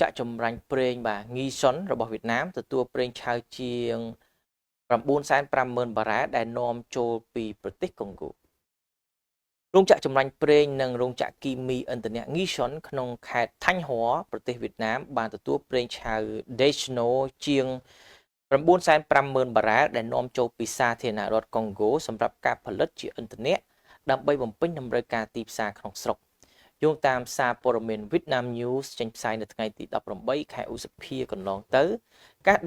ចក្រចម្រាញ់ប្រេងបាទ Ngison របស់វៀតណាមទទួលប្រេងឆៅជាង 950,000 បារ៉ែលដែលនាំចូលពីប្រទេសកុងហ្គោរោងចក្រចម្រាញ់ប្រេងនិងរោងចក្រគីមីឥន្ធនៈ Ngison ក្នុងខេត្តថាញ់ហ័រប្រទេសវៀតណាមបានទទួលប្រេងឆៅ Desno ជាង 950,000 បារ៉ែលដែលនាំចូលពីសាធារណរដ្ឋកុងហ្គោសម្រាប់ការផលិតជាឥន្ធនៈដើម្បីបំពេញតម្រូវការទីផ្សារក្នុងស្រុកយោងតាមសារព័ត៌មាន Vietnam News ចេញផ្សាយនៅថ្ងៃទី 18 ខែឧសភាកន្លងទៅការ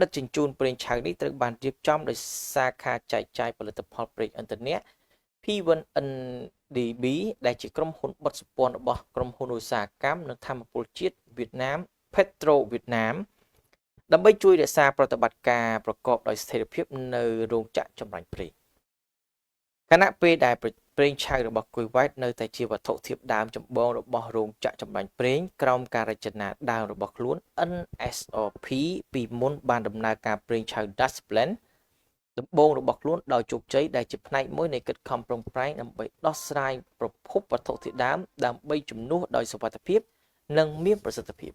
ដឹកជញ្ជូនប្រេងឆៅនេះត្រូវបានរៀបចំដោយសាខាចែកចាយផលិតផលប្រេងឥន្ធនៈ P1NDB ដែលជាក្រុមហ៊ុនបិទសម្ព័ន្ធរបស់ក្រុមហ៊ុនឧស្សាហកម្មនិងថាមពលជាតិវៀតណាម Petro Vietnam ដើម្បីជួយរក្សាប្រតិបត្តិការប្រកបដោយស្ថិរភាពនៅរោងចក្រចម្រាញ់ប្រេងខណៈពេលដែលប្រេងឆៅរបស់គុយវ៉ែតនៅតែជាវត្ថុធាតុដើមចម្បងរបស់រោងចក្រចម្រាញ់ប្រេងក្រោមការរចនាដើមរបស់ខ្លួន NSRP ពីមុនបានដំណើរការប្រេងឆៅ Das Blend ដំបូងរបស់ខ្លួនដោយជោគជ័យដែលជាផ្នែកមួយនៃកិច្ចខំប្រឹងប្រែងដើម្បីដោះស្រាយប្រភពវត្ថុធាតុដើមដើម្បីជំនួសដោយសុវត្ថិភាពនិងមានប្រសិទ្ធភាព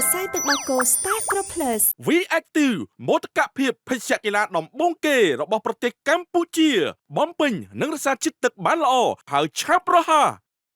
ម្សៅទឹកដោះគោ Star Crop Plus V-Active មោទកភាពភេសជ្ជៈកីឡាដំបូងគេរបស់ប្រទេសកម្ពុជាបំពេញនិងរក្សាជាតិទឹកបានល្អហើយឆាប់រហ័ស